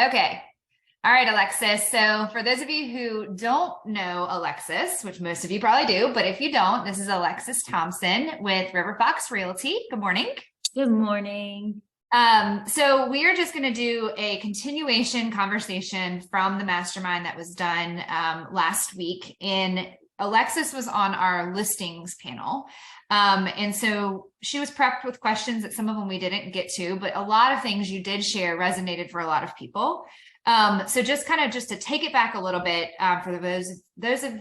Okay. All right, Alexis. So for those of you who don't know Alexis, which most of you probably do, but if you don't, this is Alexis Thompson with River Fox Realty. Good morning. Good morning. So we are just going to do a continuation conversation from the mastermind that was done last week. And Alexis was on our listings panel. And so she was prepped with questions that some of them we didn't get to, but a lot of things you did share resonated for a lot of people. So just to take it back a little bit, for those of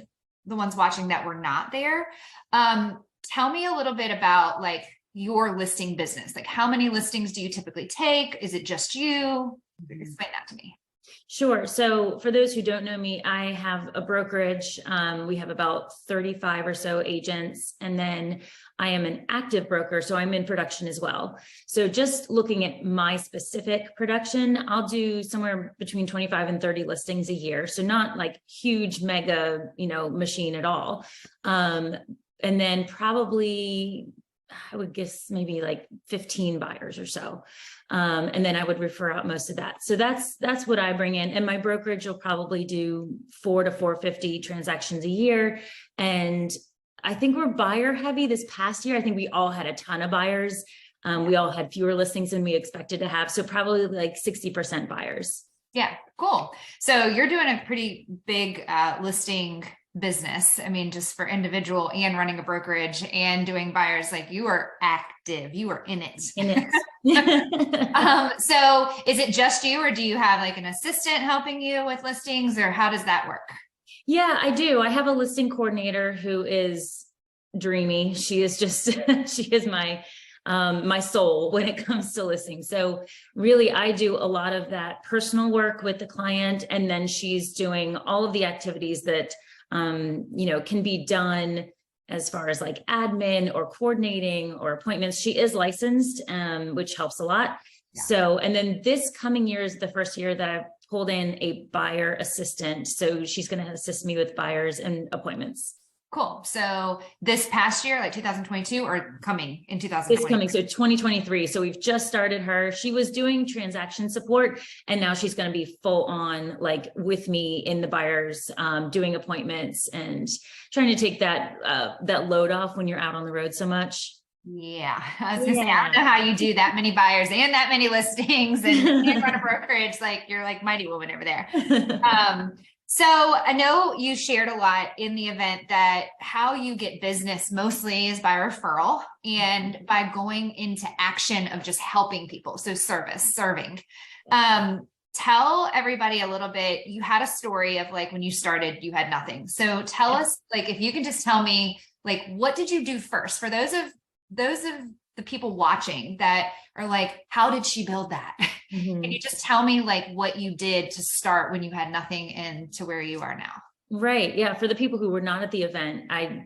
the ones watching that were not there, tell me a little bit about like your listing business. Like how many listings do you typically take? Is it just you? Explain that to me. Sure. So for those who don't know me, I have a brokerage. We have about 35 or so agents, and then I am an active broker. So I'm in production as well. So just looking at my specific production, I'll do somewhere between 25 and 30 listings a year. So not like huge mega, machine at all. And then probably, I would guess maybe like 15 buyers or so. And then I would refer out most of that. So that's what I bring in. And my brokerage will probably do 4 to 450 transactions a year. And I think we're buyer heavy this past year. I think we all had a ton of buyers. We all had fewer listings than we expected to have. So probably like 60% buyers. Yeah, cool. So you're doing a pretty big listing business. I mean, just for individual and running a brokerage and doing buyers, like you are active, you are in it. So is it just you, or do you have like an assistant helping you with listings, or how does that work? Yeah, I do. I have a listing coordinator who is dreamy. She is just, she is my soul when it comes to listings. So really, I do a lot of that personal work with the client, and then she's doing all of the activities that can be done as far as like admin or coordinating or appointments. She is licensed, which helps a lot. Yeah. So, and then this coming year is the first year that I've pulled in a buyer assistant. So she's going to assist me with buyers and appointments. Cool. So this past year, like 2022, or coming in 2023? It's coming. So 2023. So we've just started her. She was doing transaction support, and now she's going to be full on like with me in the buyers, doing appointments and trying to take that load off when you're out on the road so much. Yeah. I was going to say, I don't know how you do that many buyers and that many listings and run a brokerage. Like you're like mighty woman over there. So I know you shared a lot in the event that how you get business mostly is by referral and by going into action of just helping people. So serving. Tell everybody a little bit, you had a story of like when you started, you had nothing. So tell us, like, if you can just tell me, like, what did you do first for those of the people watching that are like, how did she build that? Mm-hmm. Can you just tell me like what you did to start when you had nothing and to where you are now? Right. Yeah. For the people who were not at the event, I,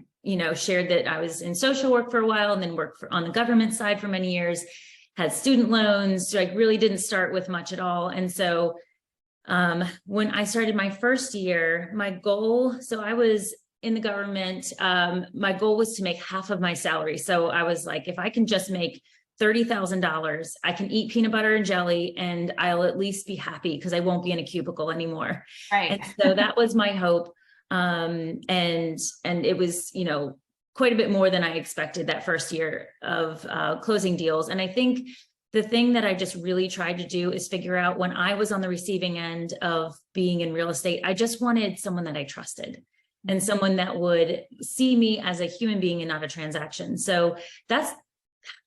shared that I was in social work for a while and then worked on the government side for many years, had student loans, so I really didn't start with much at all. And so when I started my first year, my goal, so I was in the government, my goal was to make half of my salary. So I was like, if I can just make $30,000, I can eat peanut butter and jelly and I'll at least be happy because I won't be in a cubicle anymore. Right. And so that was my hope. And it was, quite a bit more than I expected that first year of closing deals. And I think the thing that I just really tried to do is figure out, when I was on the receiving end of being in real estate, I just wanted someone that I trusted and someone that would see me as a human being and not a transaction. So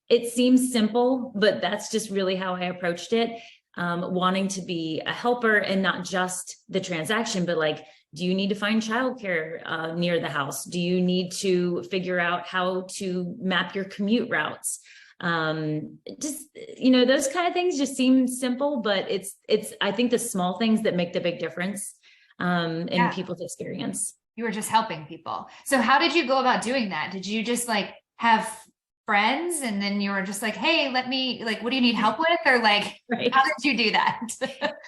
it seems simple, but that's just really how I approached it. Wanting to be a helper and not just the transaction, but like, do you need to find childcare near the house? Do you need to figure out how to map your commute routes? Those kind of things just seem simple, but it's, I think the small things that make the big difference in people's experience. You were just helping people. So how did you go about doing that? Did you just like have friends and then you were just like, hey, what do you need help with? Or like, right. How did you do that?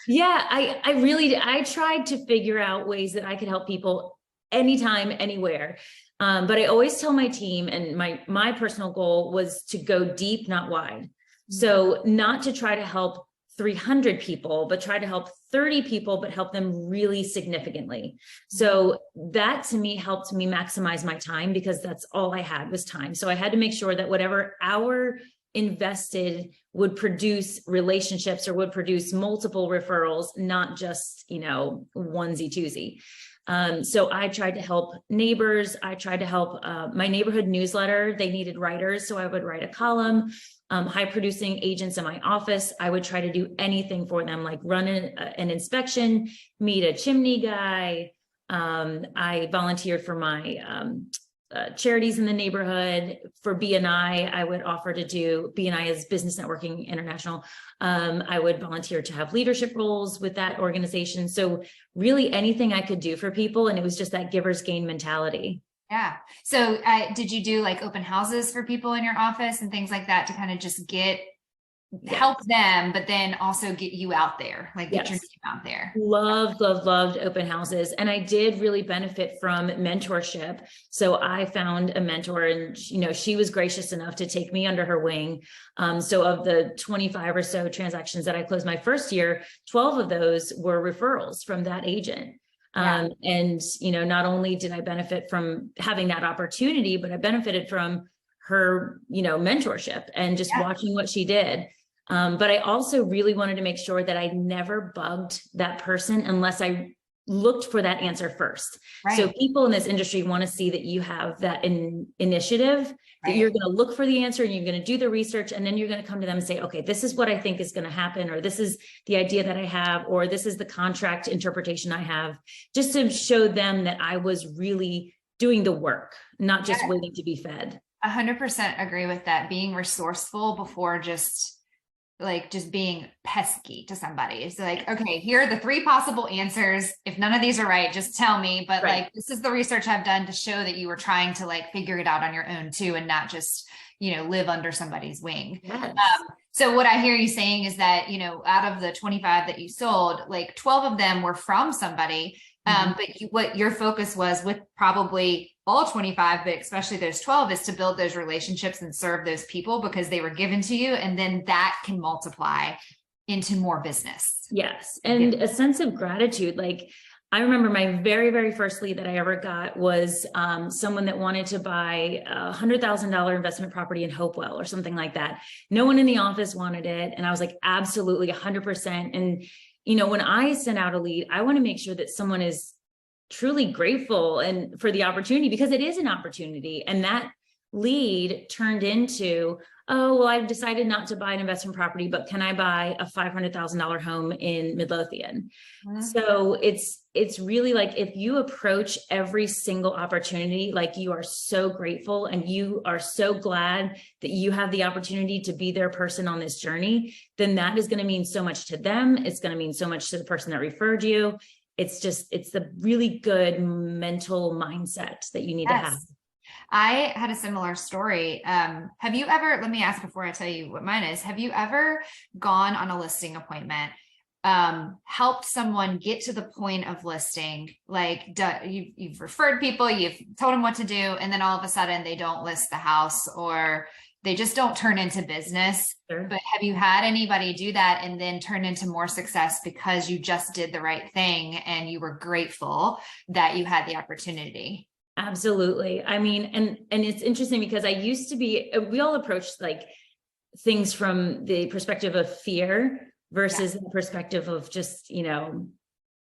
Yeah, I tried to figure out ways that I could help people anytime, anywhere. But I always tell my team, and my personal goal was to go deep, not wide. So not to try to help 300 people, but try to help 30 people, but help them really significantly. So that to me helped me maximize my time, because that's all I had was time. So I had to make sure that whatever hour invested would produce relationships or would produce multiple referrals, not just, onesie twosie. So I tried to help neighbors. I tried to help my neighborhood newsletter. They needed writers. So I would write a column. High producing agents in my office, I would try to do anything for them, like run an inspection, meet a chimney guy. I volunteered for my charities in the neighborhood. For BNI, I would offer to do, BNI is Business Networking International. I would volunteer to have leadership roles with that organization. So really anything I could do for people. And it was just that givers gain mentality. Yeah. So did you do like open houses for people in your office and things like that to kind of just help them, but then also get you out there, like get your name out there? Loved open houses. And I did really benefit from mentorship. So I found a mentor, and, she was gracious enough to take me under her wing. So of the 25 or so transactions that I closed my first year, 12 of those were referrals from that agent. And, not only did I benefit from having that opportunity, but I benefited from her, mentorship and just watching what she did. But I also really wanted to make sure that I never bugged that person unless I looked for that answer first. Right. So people in this industry want to see that you have that initiative, that you're going to look for the answer and you're going to do the research, and then you're going to come to them and say, okay, this is what I think is going to happen, or this is the idea that I have, or this is the contract interpretation I have, just to show them that I was really doing the work, not just waiting to be fed. 100% agree with that. Being resourceful before just being pesky to somebody. It's like, okay, here are the 3 possible answers. If none of these are right, just tell me. But this is the research I've done to show that you were trying to figure it out on your own too, and not just, live under somebody's wing. Yes. So what I hear you saying is that, out of the 25 that you sold, 12 of them were from somebody. But what your focus was with probably all 25, but especially those 12, is to build those relationships and serve those people because they were given to you. And then that can multiply into more business. Yes. And a sense of gratitude. I remember my very, very first lead that I ever got was someone that wanted to buy a $100,000 investment property in Hopewell or something like that. No one in the office wanted it. And I was like, absolutely 100%. And when I send out a lead, I want to make sure that someone is truly grateful and for the opportunity, because it is an opportunity. And that lead turned into, oh, well, I've decided not to buy an investment property, but can I buy a $500,000 home in Midlothian? Mm-hmm. So it's really if you approach every single opportunity, you are so grateful and you are so glad that you have the opportunity to be their person on this journey, then that is going to mean so much to them. It's going to mean so much to the person that referred you. It's the really good mental mindset that you need to have. I had a similar story. Have you ever, let me ask before I tell you what mine is, have you ever gone on a listing appointment, helped someone get to the point of listing, you've referred people, you've told them what to do, and then all of a sudden they don't list the house, or they just don't turn into business? Sure. But have you had anybody do that and then turn into more success because you just did the right thing and you were grateful that you had the opportunity? Absolutely. I mean, and it's interesting because I used to be, we all approached things from the perspective of fear versus the perspective of just,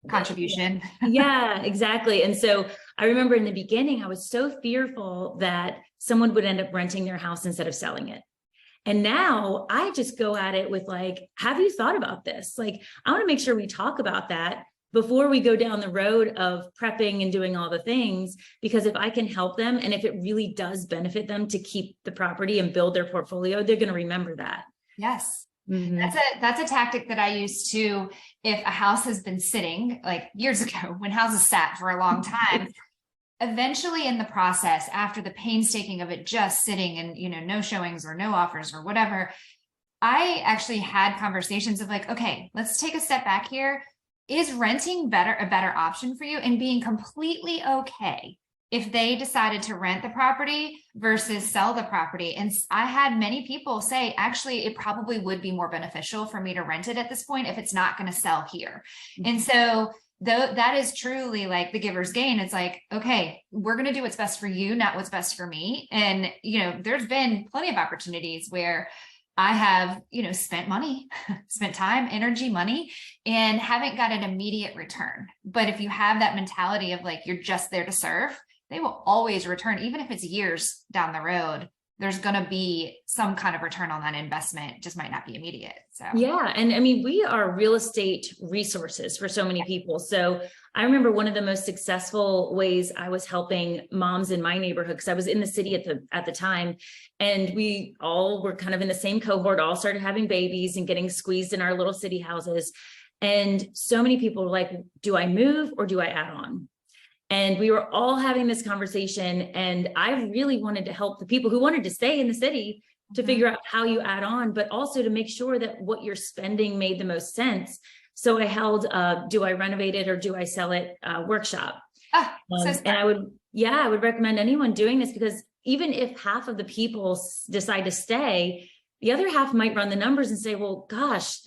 contribution. Yeah, exactly. And so I remember in the beginning, I was so fearful that someone would end up renting their house instead of selling it. And now I just go at it with have you thought about this? I want to make sure we talk about that before we go down the road of prepping and doing all the things, because if I can help them and if it really does benefit them to keep the property and build their portfolio, they're going to remember that. Yes. Mm-hmm. That's a tactic that I use too. If a house has been sitting years ago, when houses sat for a long time, eventually in the process, after the painstaking of it just sitting and, no showings or no offers or whatever, I actually had conversations of okay, let's take a step back here. Is renting a better option for you, and being completely okay if they decided to rent the property versus sell the property. And I had many people say, actually, it probably would be more beneficial for me to rent it at this point if it's not going to sell here. And so though that is truly like the giver's gain. It's like, okay, we're going to do what's best for you, not what's best for me. And, there's been plenty of opportunities where I have, spent money, spent time, energy, money, and haven't got an immediate return. But if you have that mentality of like, you're just there to serve, they will always return. Even if it's years down the road, there's going to be some kind of return on that investment. It just might not be immediate. So yeah. And I mean, we are real estate resources for so many people. So I remember one of the most successful ways I was helping moms in my neighborhood, because I was in the city at the time, and we all were kind of in the same cohort, all started having babies and getting squeezed in our little city houses. And so many people were like, do I move or do I add on? And we were all having this conversation, and I really wanted to help the people who wanted to stay in the city to figure out how you add on, but also to make sure that what you're spending made the most sense. So I held do I renovate it or do I sell it workshop. And I would recommend anyone doing this, because even if half of the people decide to stay, the other half might run the numbers and say, well, gosh,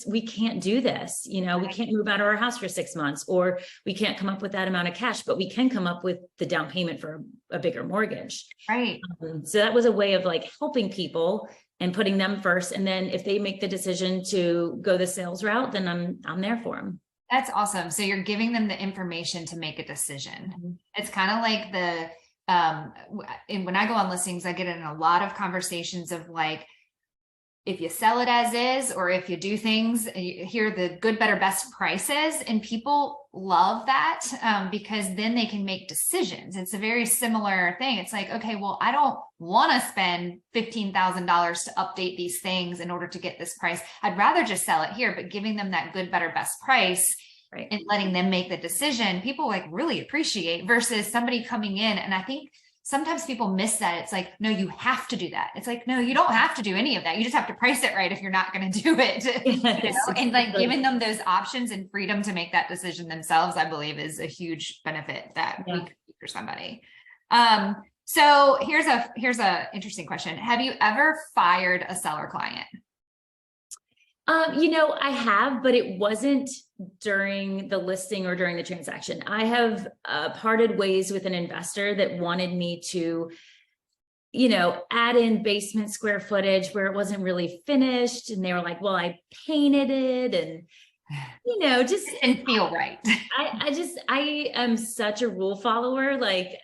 we can't do this. We can't move out of our house for 6 months, or we can't come up with that amount of cash, but we can come up with the down payment for a bigger mortgage. Right. So that was a way of like helping people and putting them first. And then if they make the decision to go the sales route, then I'm there for them. That's awesome. So you're giving them the information to make a decision. Mm-hmm. It's kind of like and when I go on listings, I get in a lot of conversations of like, if you sell it as is, or if you do things, you hear the good, better, best prices, and people love that because then they can make decisions. It's a very similar thing. It's like, okay, well, I don't want to spend $15,000 to update these things in order to get this price. I'd rather just sell it here, but giving them that good, better, best price, right, and letting them make the decision, people like really appreciate, versus somebody coming in. And I think sometimes people miss that. It's like, no, you have to do that. It's like, no, you don't have to do any of that. You just have to price it right if you're not going to do it. Yes, and like giving them those options and freedom to make that decision themselves, I believe, is a huge benefit that we could do for somebody. So here's a interesting question. Have you ever fired a seller client? I have, but it wasn't during the listing or during the transaction. I have parted ways with an investor that wanted me to, add in basement square footage where it wasn't really finished. And they were like, well, I painted it, and, just didn't feel right. I am such a rule follower, like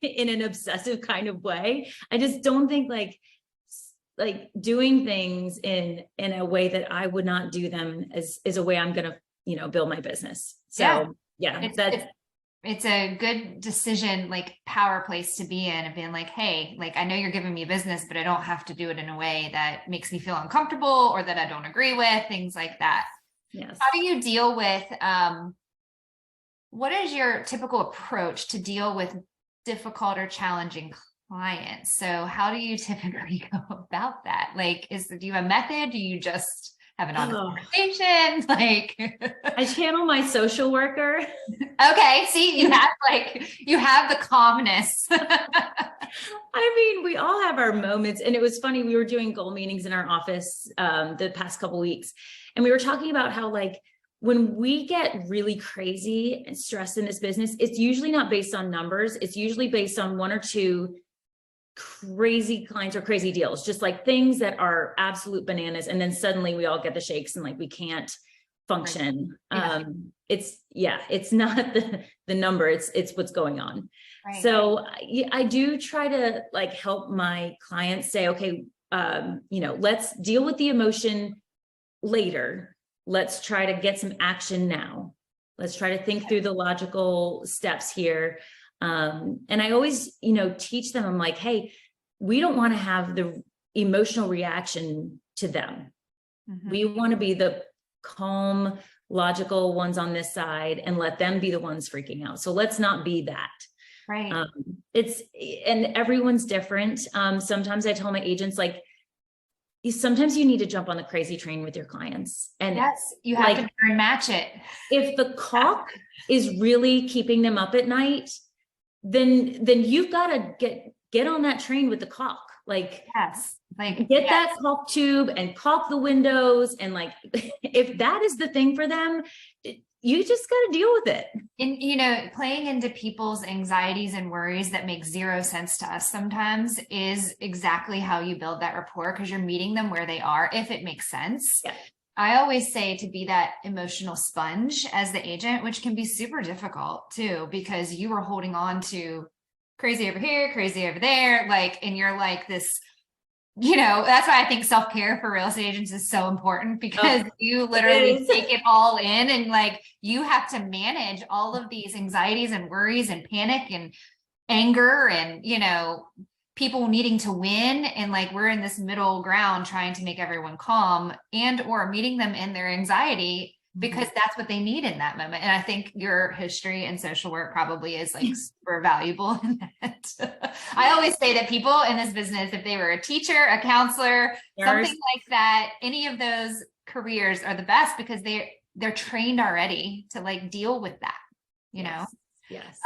in an obsessive kind of way. I just don't think like doing things in a way that I would not do them is a way I'm going to, build my business. So it's a good decision, like power place to be in, and being like, hey, like, I know you're giving me business, but I don't have to do it in a way that makes me feel uncomfortable or that I don't agree with, things like that. Yes. How do you deal with, what is your typical approach to deal with difficult or challenging clients? So how do you typically go about that? Like, do you have a method? Do you just have an honest conversation? Like, I channel my social worker. Okay. See, you have the calmness. I mean, we all have our moments. And it was funny. We were doing goal meetings in our office the past couple of weeks. And we were talking about how when we get really crazy and stressed in this business, it's usually not based on numbers. It's usually based on one or two crazy clients or crazy deals, just like things that are absolute bananas. And then suddenly we all get the shakes and we can't function. Right. It's not the number, it's what's going on. Right. So I do try to help my clients say, okay, let's deal with the emotion later. Let's try to get some action now. Let's try to think through the logical steps here. And I always, teach them, I'm like, hey, we don't want to have the emotional reaction to them. Mm-hmm. We want to be the calm, logical ones on this side and let them be the ones freaking out. So let's not be that. Right. And everyone's different. Sometimes I tell my agents, sometimes you need to jump on the crazy train with your clients. And yes, you have to match it. If the caulk is really keeping them up at night, then you've got to get on that train with the caulk. Like, yes, like get that caulk tube and caulk the windows. And like, if that is the thing for them, you just got to deal with it. And, playing into people's anxieties and worries that make zero sense to us sometimes is exactly how you build that rapport, because you're meeting them where they are, if it makes sense. Yeah. I always say to be that emotional sponge as the agent, which can be super difficult too, because you are holding on to crazy over here, crazy over there, and you're like this, that's why I think self-care for real estate agents is so important, because you literally take it all in, and you have to manage all of these anxieties and worries and panic and anger and, people needing to win. And we're in this middle ground trying to make everyone calm or meeting them in their anxiety, because that's what they need in that moment. And I think your history and social work probably is super valuable in that. I always say that people in this business, if they were a teacher, a counselor, something like that, any of those careers are the best, because they're trained already to deal with that, Yes.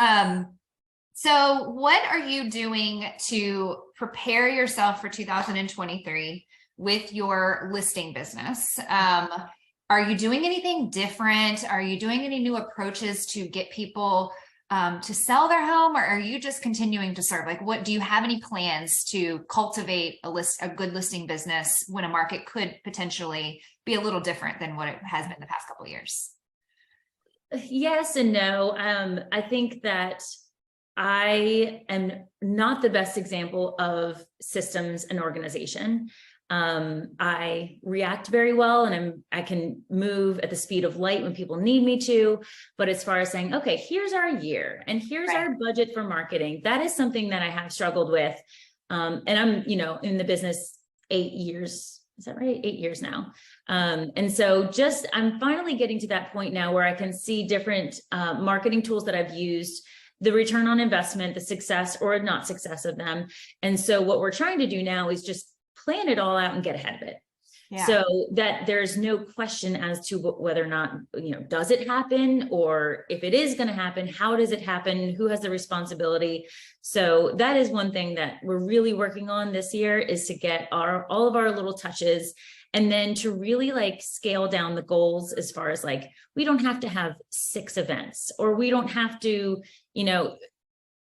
So what are you doing to prepare yourself for 2023 with your listing business? Are you doing anything different? Are you doing any new approaches to get people to sell their home, or are you just continuing to serve? What do you have any plans to cultivate a good listing business when a market could potentially be a little different than what it has been the past couple of years? Yes and no. I think that I am not the best example of systems and organization. I react very well, and I can move at the speed of light when people need me to. But as far as saying, okay, here's our year and here's our budget for marketing, that is something that I have struggled with. And I'm, in the business 8 years. Is that right? 8 years now. And so I'm finally getting to that point now where I can see different marketing tools that I've used, the return on investment, the success or not success of them. And so what we're trying to do now is just plan it all out and get ahead of it. Yeah. So that there's no question as to whether or not, does it happen, or if it is going to happen, how does it happen? Who has the responsibility? So that is one thing that we're really working on this year, is to get all of our little touches, and then to really scale down the goals as far as we don't have to have 6 events, or we don't have to,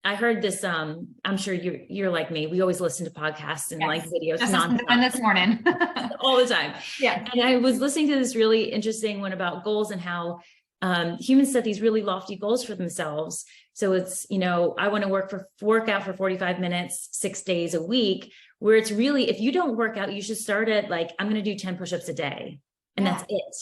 I heard this, I'm sure you're like me. We always listen to podcasts and videos. Just listened to one this morning. All the time. Yeah. And I was listening to this really interesting one about goals and how humans set these really lofty goals for themselves. So it's, I want to work out for 45 minutes, 6 days a week, where it's really, if you don't work out, you should start at I'm going to do 10 push-ups a day, and that's it.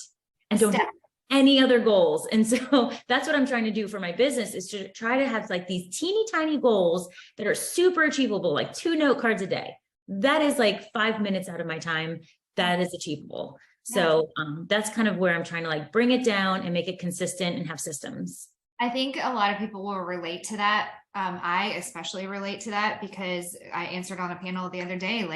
And don't have any other goals. And so that's what I'm trying to do for my business, is to try to have these teeny tiny goals that are super achievable, 2 note cards a day. That is 5 minutes out of my time. That is achievable. So that's kind of where I'm trying to bring it down and make it consistent and have systems. I think a lot of people will relate to that. I especially relate to that, because I answered on a panel the other day.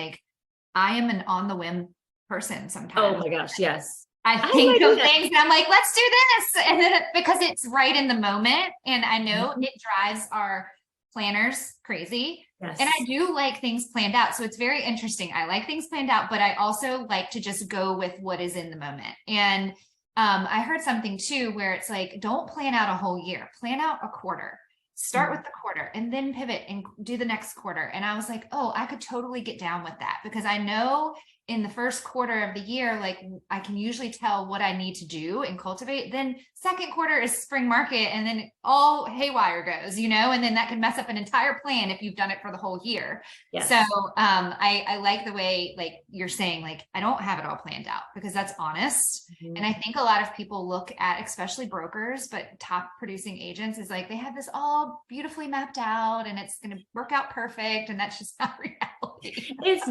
I am an on the whim person sometimes. Oh my gosh. Yes. I think of things and I'm like, let's do this. And then because it's right in the moment. And I know it drives our planners crazy. Yes. And I do like things planned out. So it's very interesting. I like things planned out, but I also like to just go with what is in the moment. And I heard something too, where it's don't plan out a whole year, plan out a quarter. Start with the quarter and then pivot and do the next quarter. And I was like, oh, I could totally get down with that, because I know in the first quarter of the year, I can usually tell what I need to do and cultivate. Then second quarter is spring market, and then all haywire goes, and then that can mess up an entire plan if you've done it for the whole year. Yes. So I like the way you're saying, I don't have it all planned out, because that's honest. Mm-hmm. And I think a lot of people look at, especially brokers, but top producing agents, is they have this all beautifully mapped out and it's going to work out perfect. And that's just not reality. It's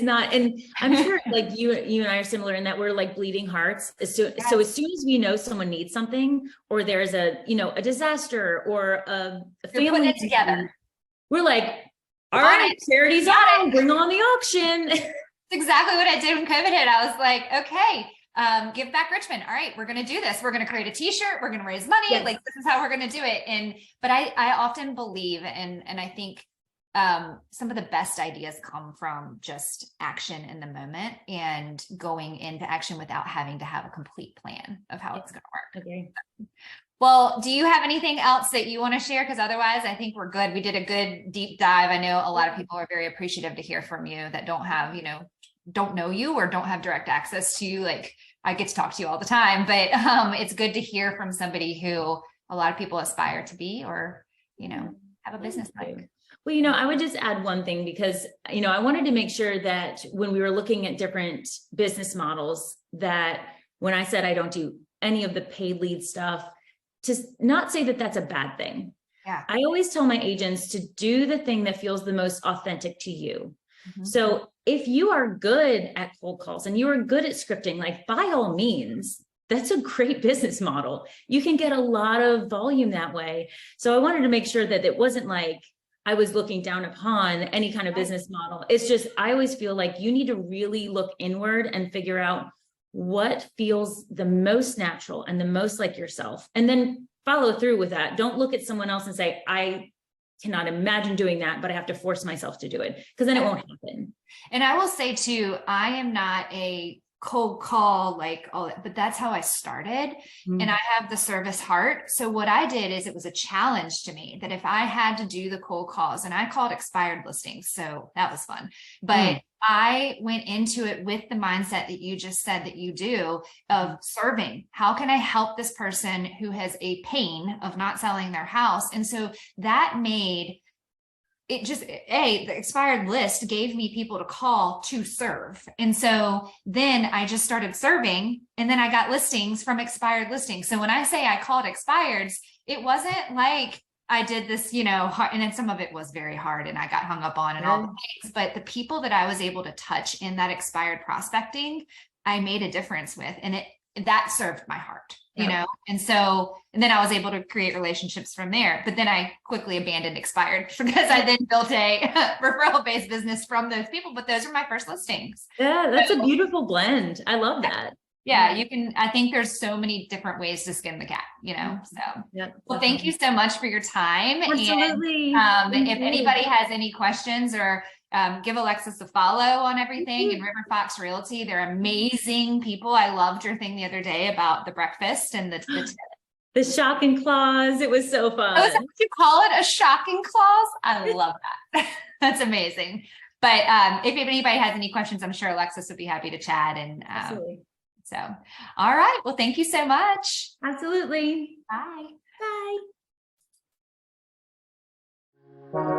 not. And I'm sure you and I are similar in that we're bleeding hearts. So as soon as we know someone needs something, or there's a disaster or a family, putting it together, we're all right, charity's on, bring on the auction. It's exactly what I did when COVID hit. I was like, okay, Give Back Richmond. All right, we're going to do this. We're going to create a t-shirt. We're going to raise money. Yes. Like, this is how we're going to do it. But I often believe, and I think some of the best ideas come from just action in the moment and going into action without having to have a complete plan of how it's going to work. Okay. Well, do you have anything else that you want to share? Because otherwise I think we're good. We did a good deep dive. I know a lot of people are very appreciative to hear from you that don't have, don't know you or don't have direct access to you. Like, I get to talk to you all the time, but it's good to hear from somebody who a lot of people aspire to be, or, have a business like. Well, I would just add one thing because, I wanted to make sure that when we were looking at different business models, that when I said I don't do any of the paid lead stuff, to not say that that's a bad thing. Yeah. I always tell my agents to do the thing that feels the most authentic to you. Mm-hmm. So if you are good at cold calls and you are good at scripting, like, by all means, that's a great business model. You can get a lot of volume that way. So I wanted to make sure that it wasn't like I was looking down upon any kind of business model. It's just, I always feel like you need to really look inward and figure out what feels the most natural and the most like yourself, and then follow through with that. Don't look at someone else and say, I cannot imagine doing that, but I have to force myself to do it, because then it won't happen. And I will say too, I am not a cold call, but that's how I started. And I have the service heart. So what I did is, it was a challenge to me that if I had to do the cold calls, and I called expired listings, so that was fun, but I went into it with the mindset that you just said that you do, of serving. How can I help this person who has a pain of not selling their house? And so that made it just, the expired list gave me people to call to serve. And so then I just started serving, and then I got listings from expired listings. So when I say I called expireds, it wasn't like I did this, hard, and then some of it was very hard and I got hung up on and all the things, but the people that I was able to touch in that expired prospecting, I made a difference with, and that served my heart, and then I was able to create relationships from there. But then I quickly abandoned expired because I then built a referral-based business from those people. But those are my first listings. Yeah, that's a beautiful blend. I love that. Yeah, you can, I think there's so many different ways to skin the cat, so. Yeah. Well, thank you so much for your time. Absolutely. And if anybody has any questions, or give Alexis a follow on everything, and River Fox Realty. They're amazing people. I loved your thing the other day about the breakfast and the shocking clause. It was so fun. Oh, is that what you call it? A shocking clause? I love that. That's amazing. But if anybody has any questions, I'm sure Alexis would be happy to chat. And absolutely. So, all right. Well, thank you so much. Absolutely. Bye. Bye.